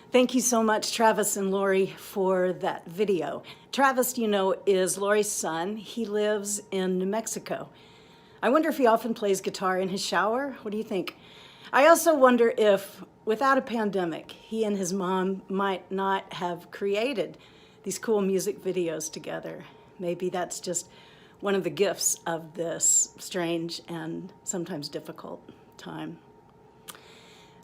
Thank you so much, Travis and Lori, for that video. Travis, is Lori's son. He lives in New Mexico. I wonder if he often plays guitar in his shower. What do you think? I also wonder if, without a pandemic, he and his mom might not have created these cool music videos together. Maybe that's just one of the gifts of this strange and sometimes difficult time.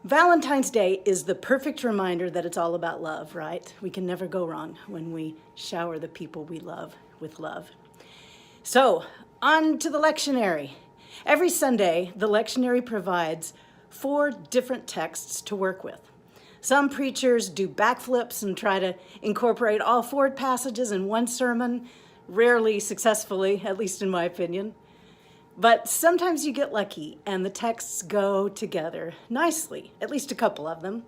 Valentine's Day is the perfect reminder that it's all about love, right? We can never go wrong when we shower the people we love with love. So, on to the lectionary. Every Sunday, the lectionary provides 4 different texts to work with. Some preachers do backflips and try to incorporate all 4 passages in one sermon, rarely successfully, at least in my opinion. But sometimes you get lucky and the texts go together nicely, at least a couple of them.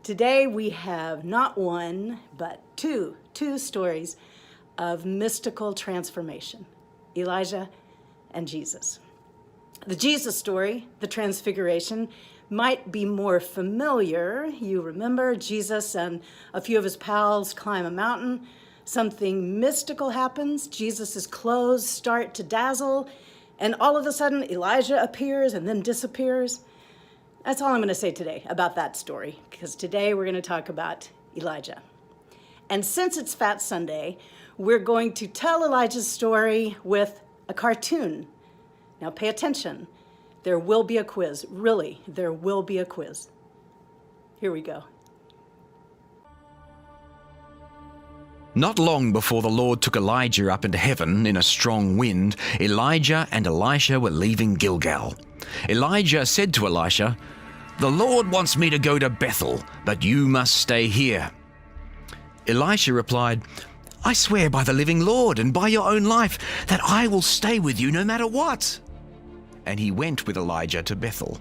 Today we have not one, but two stories of mystical transformation, Elijah and Jesus. The Jesus story, the Transfiguration, might be more familiar. You remember Jesus and a few of his pals climb a mountain. Something mystical happens. Jesus' clothes start to dazzle. And all of a sudden, Elijah appears and then disappears. That's all I'm going to say today about that story, because today we're going to talk about Elijah. And since it's Fat Sunday, we're going to tell Elijah's story with a cartoon. Now pay attention. There will be a quiz. Really, there will be a quiz. Here we go. Not long before the Lord took Elijah up into heaven in a strong wind, Elijah and Elisha were leaving Gilgal. Elijah said to Elisha, "The Lord wants me to go to Bethel, but you must stay here." Elisha replied, "I swear by the living Lord and by your own life that I will stay with you no matter what." And he went with Elijah to Bethel.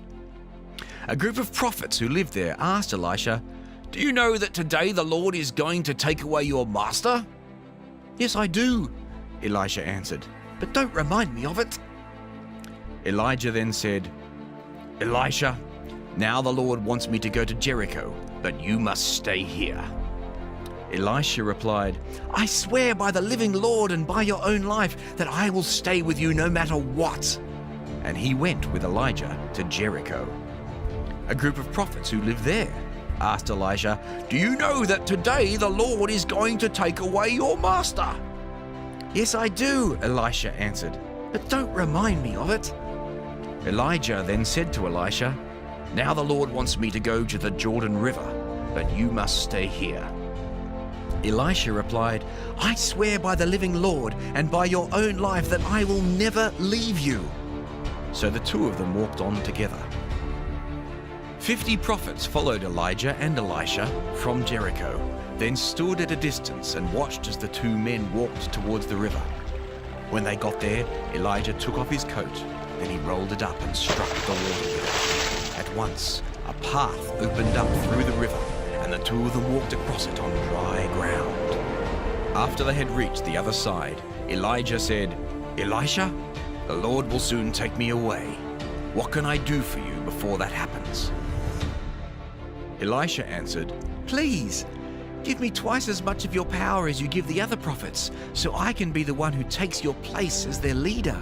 A group of prophets who lived there asked Elisha, "Do you know that today the Lord is going to take away your master?" "Yes, I do," Elisha answered, "but don't remind me of it." Elijah then said, "Elisha, now the Lord wants me to go to Jericho, but you must stay here." Elisha replied, "I swear by the living Lord and by your own life that I will stay with you no matter what." And he went with Elijah to Jericho. A group of prophets who lived there asked Elisha, "Do you know that today the Lord is going to take away your master?" "Yes, I do," Elisha answered, "but don't remind me of it." Elijah then said to Elisha, "Now the Lord wants me to go to the Jordan River, but you must stay here." Elisha replied, "I swear by the living Lord and by your own life that I will never leave you." So the two of them walked on together. 50 prophets followed Elijah and Elisha from Jericho, then stood at a distance and watched as the 2 men walked towards the river. When they got there, Elijah took off his coat, then he rolled it up and struck the water with it. At once, a path opened up through the river, and the 2 of them walked across it on dry ground. After they had reached the other side, Elijah said, "Elisha, the Lord will soon take me away. What can I do for you before that happens?" Elisha answered, "Please, give me twice as much of your power as you give the other prophets, so I can be the one who takes your place as their leader."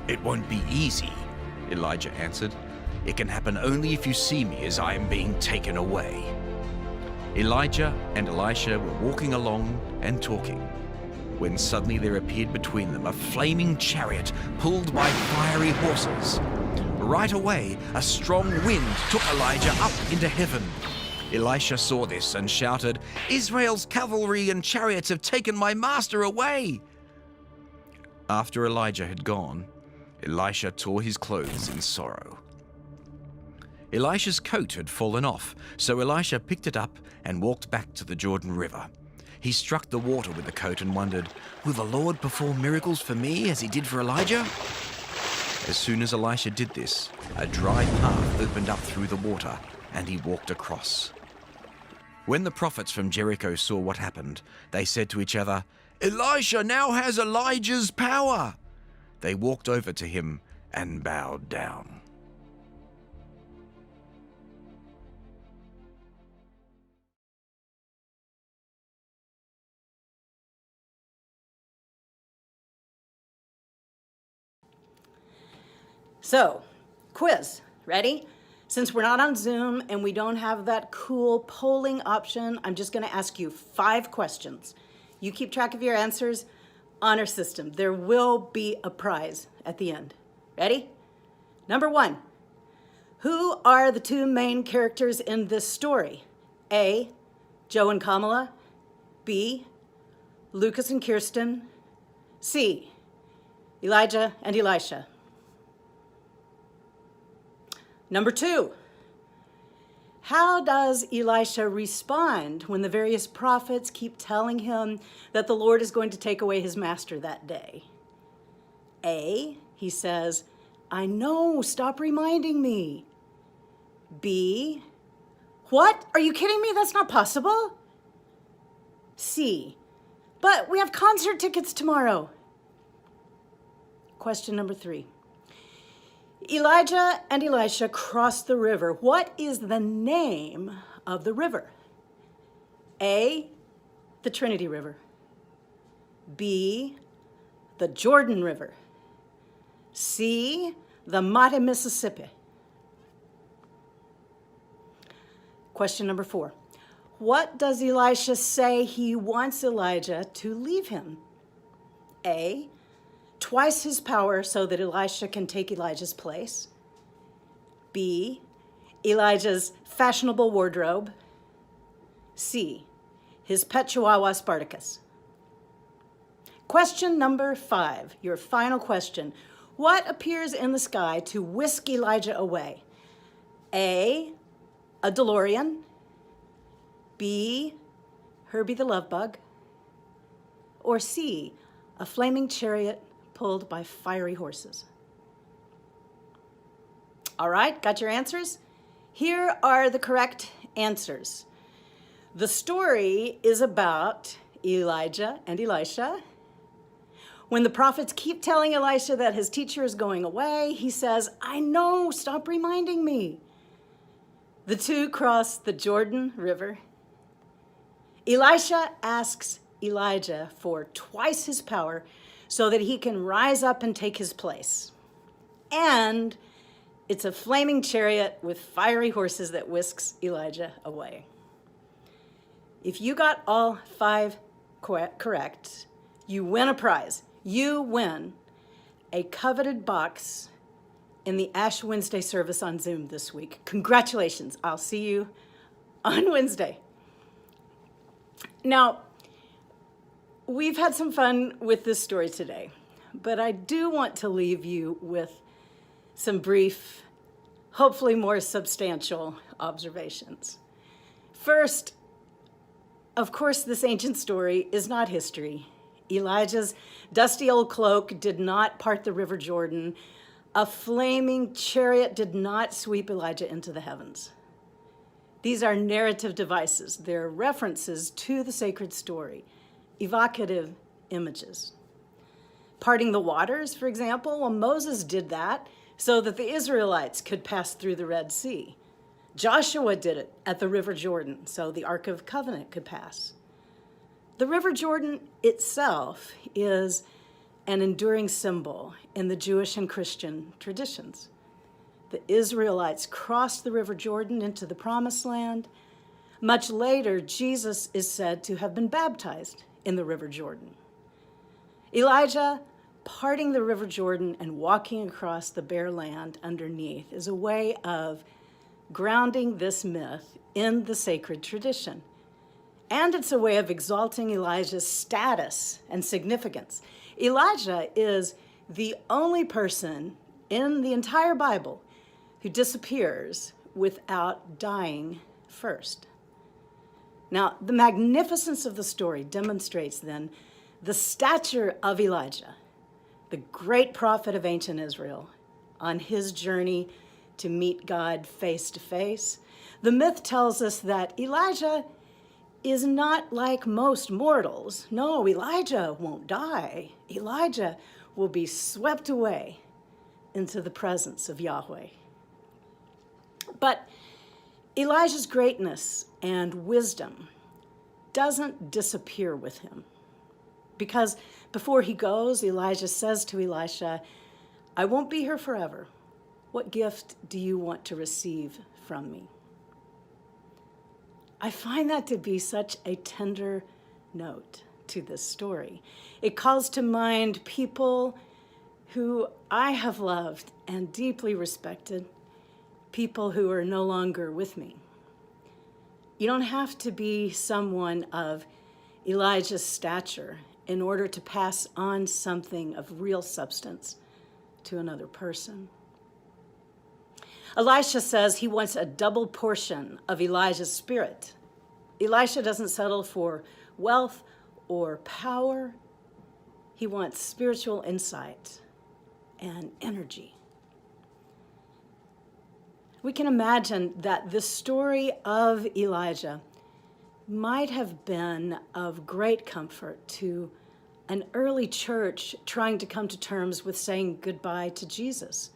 "It won't be easy," Elijah answered. "It can happen only if you see me as I am being taken away." Elijah and Elisha were walking along and talking, when suddenly there appeared between them a flaming chariot pulled by fiery horses. Right away, a strong wind took Elijah up into heaven. Elisha saw this and shouted, "Israel's cavalry and chariots have taken my master away." After Elijah had gone, Elisha tore his clothes in sorrow. Elisha's coat had fallen off, so Elisha picked it up and walked back to the Jordan River. He struck the water with the coat and wondered, "Will the Lord perform miracles for me as he did for Elijah?" As soon as Elisha did this, a dry path opened up through the water, and he walked across. When the prophets from Jericho saw what happened, they said to each other, "Elisha now has Elijah's power." They walked over to him and bowed down. So, quiz, ready? Since we're not on Zoom and we don't have that cool polling option, I'm just gonna ask you 5 questions. You keep track of your answers. Honor system. There will be a prize at the end. Ready? Number 1. Who are the 2 main characters in this story? A, Joe and Kamala. B, Lucas and Kirsten. C, Elijah and Elisha. Number 2, how does Elisha respond when the various prophets keep telling him that the Lord is going to take away his master that day? A, he says, I know, stop reminding me. B, what? Are you kidding me? That's not possible. C, but we have concert tickets tomorrow. Question number 3. Elijah and Elisha crossed the river. What is the name of the river? A, the Trinity River. B, the Jordan River. C, the mighty Mississippi. Question number 4. What does Elisha say he wants Elijah to leave him? A, twice his power so that Elisha can take Elijah's place. B, Elijah's fashionable wardrobe. C, his pet chihuahua Spartacus. Question number 5, your final question. What appears in the sky to whisk Elijah away? A, a DeLorean. B, Herbie the Love Bug. Or C, a flaming chariot pulled by fiery horses. All right, got your answers? Here are the correct answers. The story is about Elijah and Elisha. When the prophets keep telling Elisha that his teacher is going away, he says, I know, stop reminding me. The 2 cross the Jordan River. Elisha asks Elijah for twice his power so that he can rise up and take his place. And it's a flaming chariot with fiery horses that whisks Elijah away. If you got all 5 correct, you win a prize. You win a coveted box in the Ash Wednesday service on Zoom this week. Congratulations. I'll see you on Wednesday. Now, we've had some fun with this story today, but I do want to leave you with some brief, hopefully more substantial observations. First, of course, this ancient story is not history. Elijah's dusty old cloak did not part the River Jordan. A flaming chariot did not sweep Elijah into the heavens. These are narrative devices. They're references to the sacred story, evocative images. Parting the waters, for example, well, Moses did that so that the Israelites could pass through the Red Sea. Joshua did it at the River Jordan so the Ark of Covenant could pass. The River Jordan itself is an enduring symbol in the Jewish and Christian traditions. The Israelites crossed the River Jordan into the Promised Land. Much later, Jesus is said to have been baptized in the River Jordan. Elijah parting the River Jordan and walking across the bare land underneath is a way of grounding this myth in the sacred tradition. And it's a way of exalting Elijah's status and significance. Elijah is the only person in the entire Bible who disappears without dying first. Now, the magnificence of the story demonstrates then the stature of Elijah, the great prophet of ancient Israel, on his journey to meet God face to face. The myth tells us that Elijah is not like most mortals. No, Elijah won't die. Elijah will be swept away into the presence of Yahweh. But Elijah's greatness and wisdom doesn't disappear with him. Because before he goes, Elijah says to Elisha, I won't be here forever. What gift do you want to receive from me? I find that to be such a tender note to this story. It calls to mind people who I have loved and deeply respected, people who are no longer with me. You don't have to be someone of Elijah's stature in order to pass on something of real substance to another person. Elisha says he wants a double portion of Elijah's spirit. Elisha doesn't settle for wealth or power. He wants spiritual insight and energy. We can imagine that the story of Elijah might have been of great comfort to an early church trying to come to terms with saying goodbye to Jesus.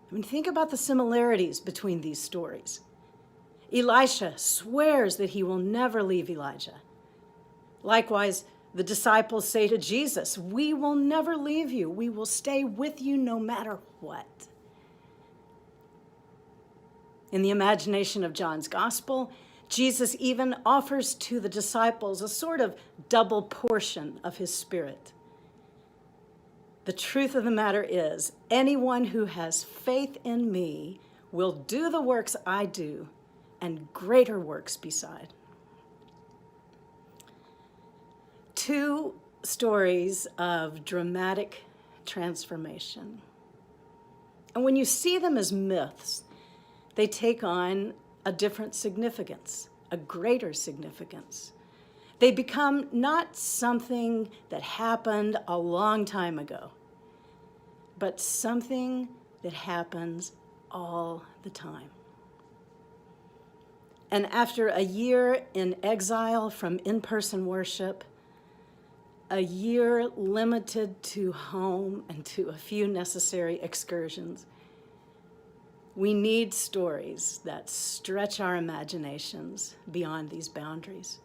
I mean, think about the similarities between these stories. Elisha swears that he will never leave Elijah. Likewise, the disciples say to Jesus, "We will never leave you. We will stay with you no matter what." In the imagination of John's gospel, Jesus even offers to the disciples a sort of double portion of his spirit. The truth of the matter is, anyone who has faith in me will do the works I do and greater works beside. Two stories of dramatic transformation. And when you see them as myths, they take on a different significance, a greater significance. They become not something that happened a long time ago, but something that happens all the time. And after a year in exile from in-person worship, a year limited to home and to a few necessary excursions, we need stories that stretch our imaginations beyond these boundaries.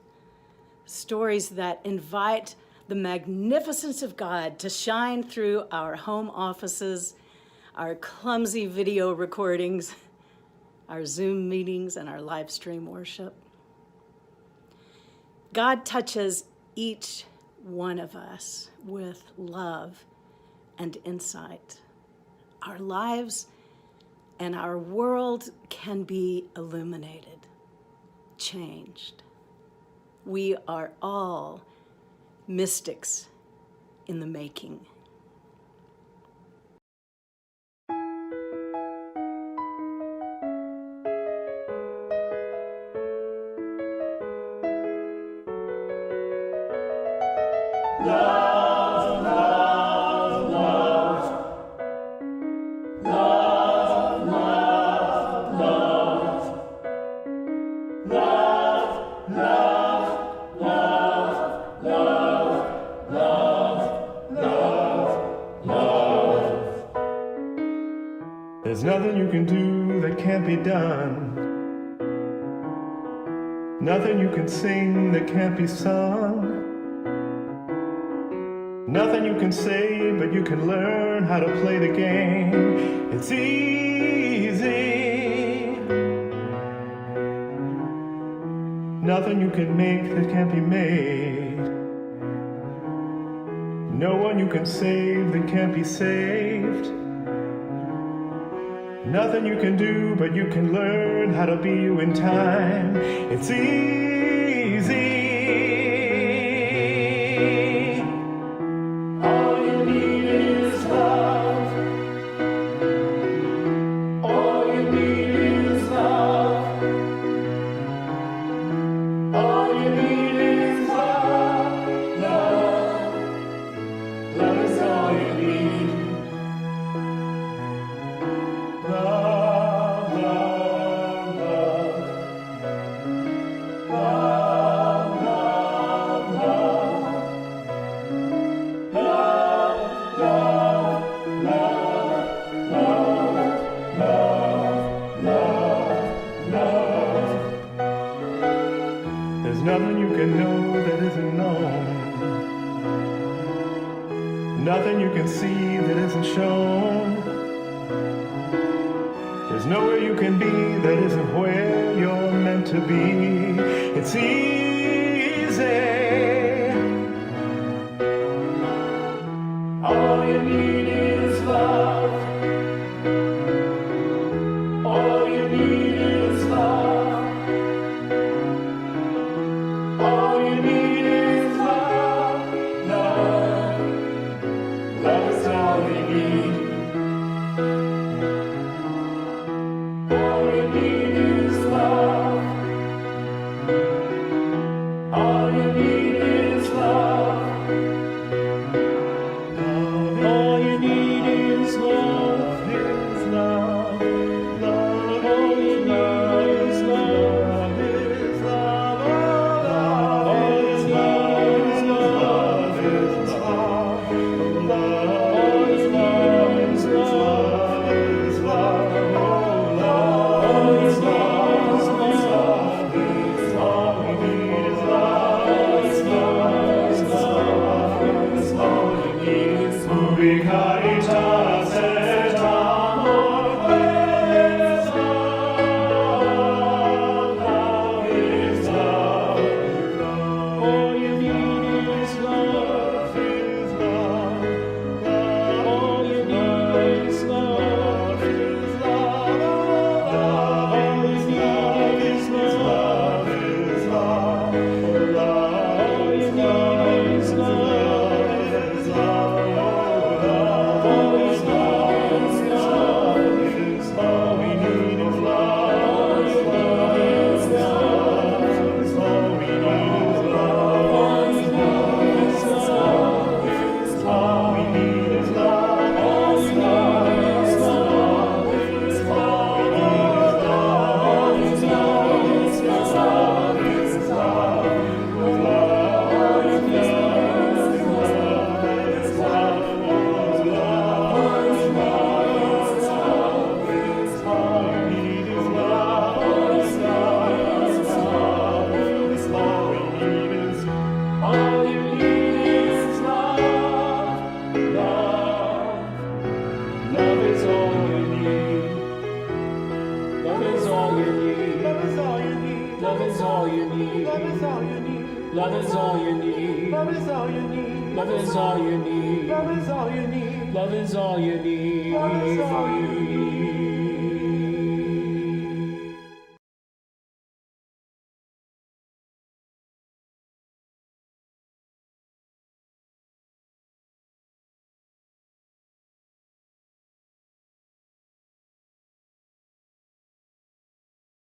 Stories that invite the magnificence of God to shine through our home offices, our clumsy video recordings, our Zoom meetings, and our live stream worship. God touches each one of us with love and insight. Our lives and our world can be illuminated, changed. We are all mystics in the making. There's nothing you can do that can't be done. Nothing you can sing that can't be sung. Nothing you can say, but you can learn how to play the game. It's easy. Nothing you can make that can't be made. No one you can save that can't be saved. Nothing you can do, but you can learn how to be you in time. It's easy. All you need is love. All you need is love. All you need is love. Love. Love is all you need. Love, love, love. Love, love, love. Love, love, love, love, love. There's nothing you can know that isn't known. Nothing you can see that isn't shown. There's nowhere you can be that isn't where you're meant to be. It's easy. All you need is love. All you need is love. All you need is love. Love. Love is all you need. All you need is love. All you need is love. All you need is love. Is love. Love. All you need is love. Is love. Love is love. Is love. Is love. Love is love. Is love. Is love. Love is love. Is love. Is all we need is love. Is love. Is love. Is all we need is ubi caritas et amor. Is love. Love is love. All you need is love. Is love. All you need is love. Is love. All you need is love. Is love. All you need is love. Is love. All is love. Is love. Is all we need is love. Is love. Is love. Is all we need is love. Is love. Is love. Is all we need is love. Is love. Is love. Is all we need is love. Is love. Is love. Is love. Is love. Is Love is all you need. Love is all you need. Love is all you need. Love is all you need. Love is all you need. Love is all you need. Love is all you need. Love is all you need.